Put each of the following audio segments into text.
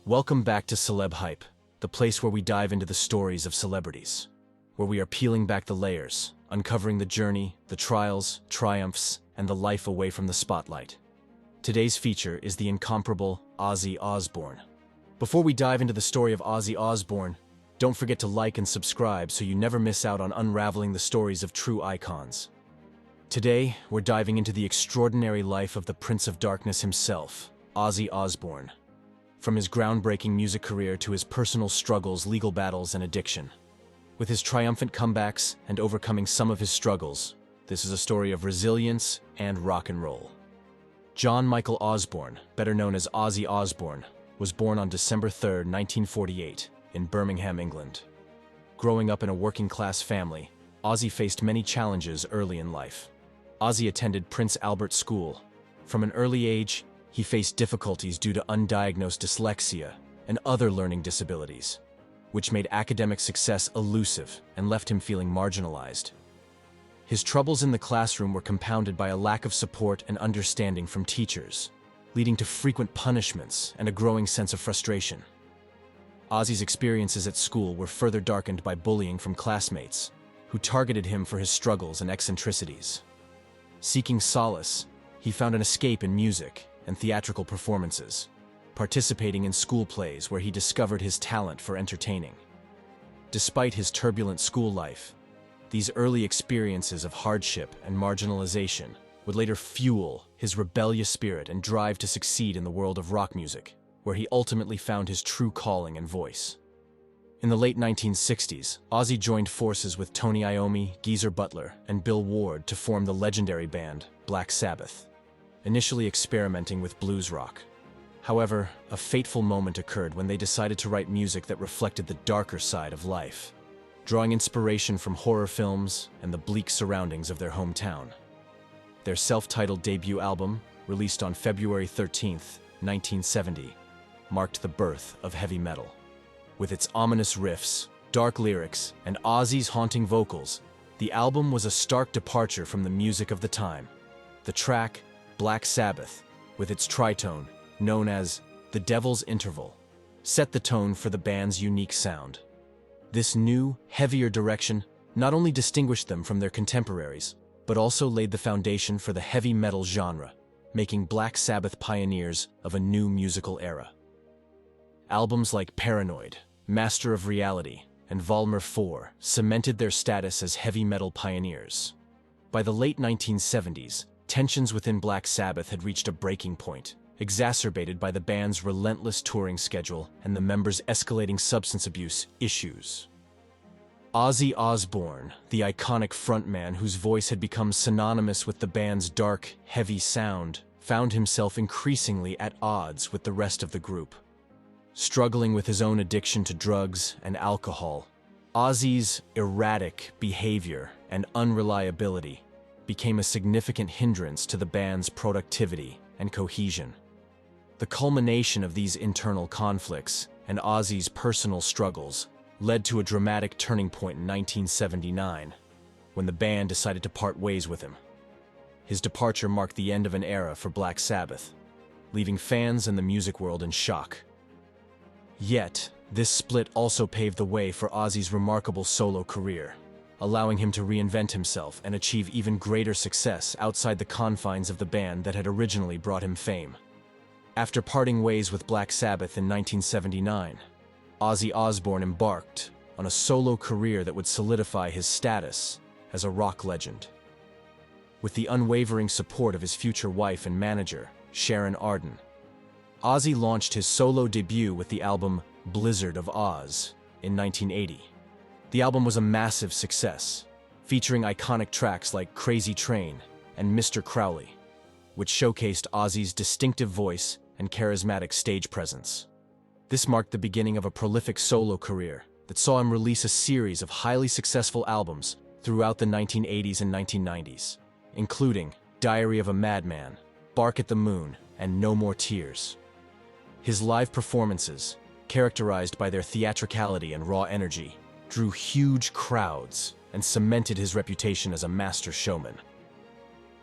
Welcome back to Celeb Hype, the place where we dive into the stories of celebrities, where we are peeling back the layers, uncovering the journey, the trials, triumphs, and the life away from the spotlight. Today's feature is the incomparable Ozzy Osbourne. Before we dive into the story of Ozzy Osbourne, don't forget to like and subscribe so you never miss out on unraveling the stories of true icons. Today, we're diving into the extraordinary life of the Prince of Darkness himself, Ozzy Osbourne. From his groundbreaking music career to his personal struggles, legal battles, and addiction. With his triumphant comebacks and overcoming some of his struggles, this is a story of resilience and rock and roll. John Michael Osbourne, better known as Ozzy Osbourne, was born on December 3, 1948, in Birmingham, England. Growing up in a working-class family, Ozzy faced many challenges early in life. Ozzy attended Prince Albert School. From an early age, he faced difficulties due to undiagnosed dyslexia and other learning disabilities, which made academic success elusive and left him feeling marginalized. His troubles in the classroom were compounded by a lack of support and understanding from teachers, leading to frequent punishments and a growing sense of frustration. Ozzy's experiences at school were further darkened by bullying from classmates, who targeted him for his struggles and eccentricities. Seeking solace, he found an escape in music and theatrical performances, participating in school plays where he discovered his talent for entertaining. Despite his turbulent school life, these early experiences of hardship and marginalization would later fuel his rebellious spirit and drive to succeed in the world of rock music, where he ultimately found his true calling and voice. In the late 1960s, Ozzy joined forces with Tony Iommi, Geezer Butler, and Bill Ward to form the legendary band Black Sabbath, initially experimenting with blues rock. However, a fateful moment occurred when they decided to write music that reflected the darker side of life, drawing inspiration from horror films and the bleak surroundings of their hometown. Their self-titled debut album, released on February 13, 1970, marked the birth of heavy metal. With its ominous riffs, dark lyrics, and Ozzy's haunting vocals, the album was a stark departure from the music of the time. The track, Black Sabbath, with its tritone, known as the Devil's Interval, set the tone for the band's unique sound. This new, heavier direction not only distinguished them from their contemporaries, but also laid the foundation for the heavy metal genre, making Black Sabbath pioneers of a new musical era. Albums like Paranoid, Master of Reality, and Volmer 4 cemented their status as heavy metal pioneers. By the late 1970s, tensions within Black Sabbath had reached a breaking point, exacerbated by the band's relentless touring schedule and the members' escalating substance abuse issues. Ozzy Osbourne, the iconic frontman whose voice had become synonymous with the band's dark, heavy sound, found himself increasingly at odds with the rest of the group. Struggling with his own addiction to drugs and alcohol, Ozzy's erratic behavior and unreliability became a significant hindrance to the band's productivity and cohesion. The culmination of these internal conflicts and Ozzy's personal struggles led to a dramatic turning point in 1979, when the band decided to part ways with him. His departure marked the end of an era for Black Sabbath, leaving fans and the music world in shock. Yet, this split also paved the way for Ozzy's remarkable solo career, allowing him to reinvent himself and achieve even greater success outside the confines of the band that had originally brought him fame. After parting ways with Black Sabbath in 1979, Ozzy Osbourne embarked on a solo career that would solidify his status as a rock legend. With the unwavering support of his future wife and manager, Sharon Arden, Ozzy launched his solo debut with the album Blizzard of Oz in 1980. The album was a massive success, featuring iconic tracks like Crazy Train and Mr. Crowley, which showcased Ozzy's distinctive voice and charismatic stage presence. This marked the beginning of a prolific solo career that saw him release a series of highly successful albums throughout the 1980s and 1990s, including Diary of a Madman, Bark at the Moon, and No More Tears. His live performances, characterized by their theatricality and raw energy, drew huge crowds and cemented his reputation as a master showman.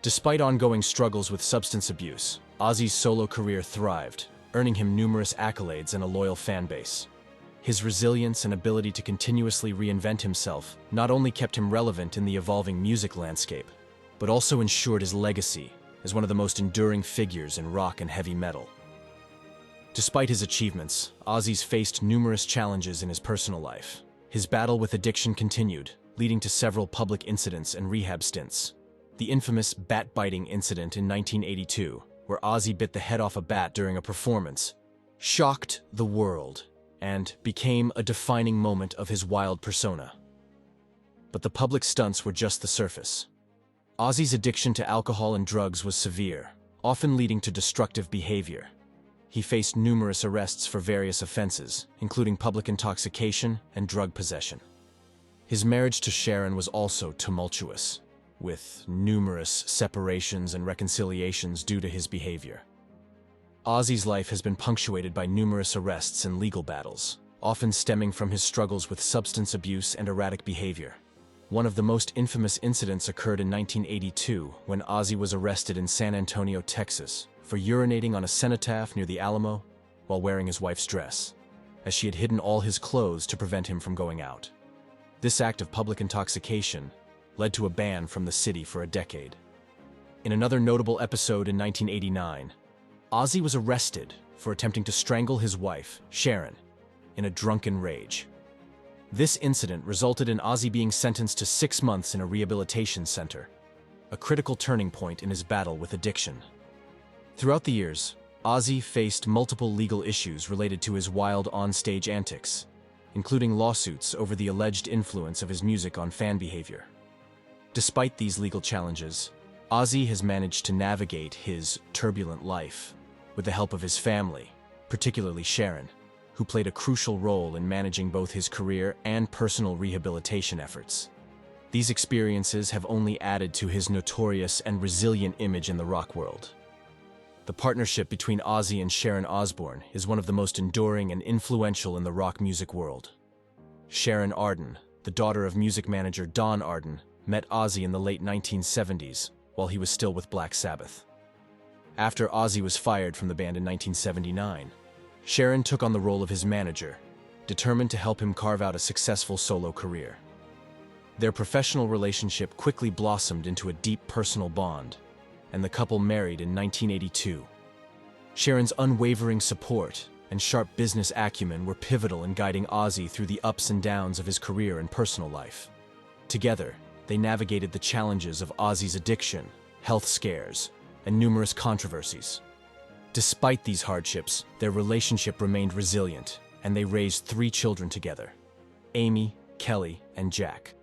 Despite ongoing struggles with substance abuse, Ozzy's solo career thrived, earning him numerous accolades and a loyal fan base. His resilience and ability to continuously reinvent himself not only kept him relevant in the evolving music landscape, but also ensured his legacy as one of the most enduring figures in rock and heavy metal. Despite his achievements, Ozzy's faced numerous challenges in his personal life. His battle with addiction continued, leading to several public incidents and rehab stints. The infamous bat-biting incident in 1982, where Ozzy bit the head off a bat during a performance, shocked the world and became a defining moment of his wild persona. But the public stunts were just the surface. Ozzy's addiction to alcohol and drugs was severe, often leading to destructive behavior. He faced numerous arrests for various offenses, including public intoxication and drug possession. His marriage to Sharon was also tumultuous, with numerous separations and reconciliations due to his behavior. Ozzy's life has been punctuated by numerous arrests and legal battles, often stemming from his struggles with substance abuse and erratic behavior. One of the most infamous incidents occurred in 1982 when Ozzy was arrested in San Antonio, Texas, for urinating on a cenotaph near the Alamo while wearing his wife's dress, as she had hidden all his clothes to prevent him from going out. This act of public intoxication led to a ban from the city for a decade. In another notable episode in 1989, Ozzy was arrested for attempting to strangle his wife, Sharon, in a drunken rage. This incident resulted in Ozzy being sentenced to 6 months in a rehabilitation center, a critical turning point in his battle with addiction. Throughout the years, Ozzy faced multiple legal issues related to his wild on-stage antics, including lawsuits over the alleged influence of his music on fan behavior. Despite these legal challenges, Ozzy has managed to navigate his turbulent life with the help of his family, particularly Sharon, who played a crucial role in managing both his career and personal rehabilitation efforts. These experiences have only added to his notorious and resilient image in the rock world. The partnership between Ozzy and Sharon Osbourne is one of the most enduring and influential in the rock music world. Sharon Arden, the daughter of music manager Don Arden, met Ozzy in the late 1970s while he was still with Black Sabbath. After Ozzy was fired from the band in 1979, Sharon took on the role of his manager, determined to help him carve out a successful solo career. Their professional relationship quickly blossomed into a deep personal bond, and the couple married in 1982. Sharon's unwavering support and sharp business acumen were pivotal in guiding Ozzy through the ups and downs of his career and personal life. Together, they navigated the challenges of Ozzy's addiction, health scares, and numerous controversies. Despite these hardships, their relationship remained resilient, and they raised 3 children together: Amy, Kelly, and Jack.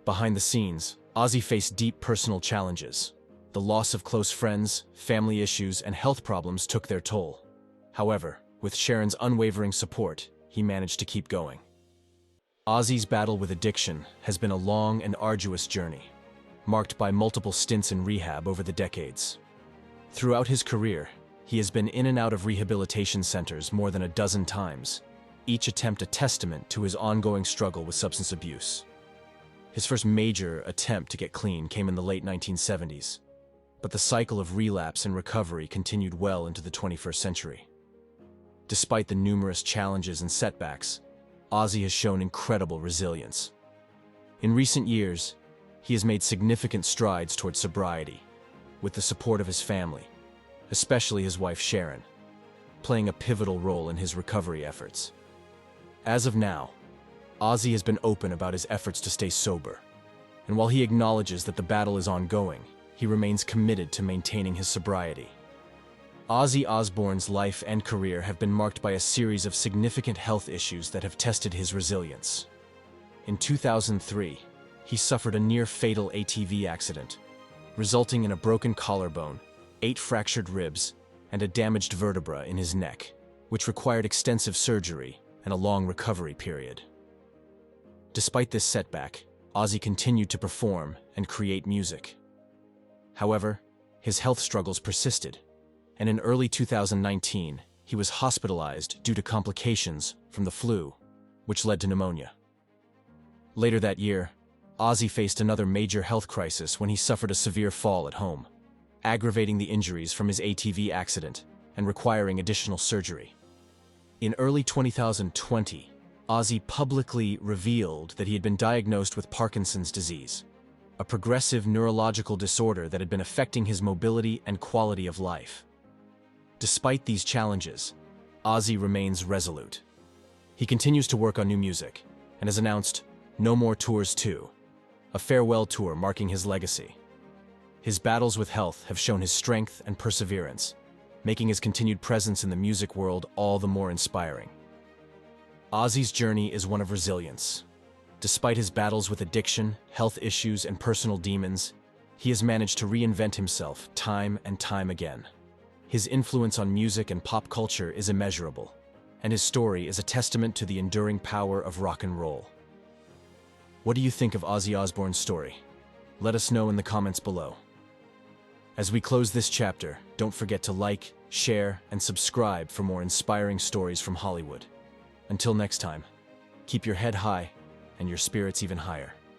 Behind the scenes, Ozzy faced deep personal challenges. The loss of close friends, family issues, and health problems took their toll. However, with Sharon's unwavering support, he managed to keep going. Ozzy's battle with addiction has been a long and arduous journey, marked by multiple stints in rehab over the decades. Throughout his career, he has been in and out of rehabilitation centers more than a dozen times, each attempt a testament to his ongoing struggle with substance abuse. His first major attempt to get clean came in the late 1970s, but the cycle of relapse and recovery continued well into the 21st century. Despite the numerous challenges and setbacks, Ozzy has shown incredible resilience. In recent years, he has made significant strides towards sobriety, with the support of his family, especially his wife Sharon, playing a pivotal role in his recovery efforts. As of now, Ozzy has been open about his efforts to stay sober, and while he acknowledges that the battle is ongoing, he remains committed to maintaining his sobriety. Ozzy Osbourne's life and career have been marked by a series of significant health issues that have tested his resilience. In 2003, he suffered a near-fatal ATV accident, resulting in a broken collarbone, 8 fractured ribs, and a damaged vertebra in his neck, which required extensive surgery and a long recovery period. Despite this setback, Ozzy continued to perform and create music. However, his health struggles persisted, and in early 2019, he was hospitalized due to complications from the flu, which led to pneumonia. Later that year, Ozzy faced another major health crisis when he suffered a severe fall at home, aggravating the injuries from his ATV accident and requiring additional surgery. In early 2020, Ozzy publicly revealed that he had been diagnosed with Parkinson's disease, a progressive neurological disorder that had been affecting his mobility and quality of life. Despite these challenges, Ozzy remains resolute. He continues to work on new music and has announced No More Tours 2, a farewell tour marking his legacy. His battles with health have shown his strength and perseverance, making his continued presence in the music world all the more inspiring. Ozzy's journey is one of resilience. Despite his battles with addiction, health issues, and personal demons, he has managed to reinvent himself time and time again. His influence on music and pop culture is immeasurable, and his story is a testament to the enduring power of rock and roll. What do you think of Ozzy Osbourne's story? Let us know in the comments below. As we close this chapter, don't forget to like, share, and subscribe for more inspiring stories from Hollywood. Until next time, keep your head high and your spirits even higher.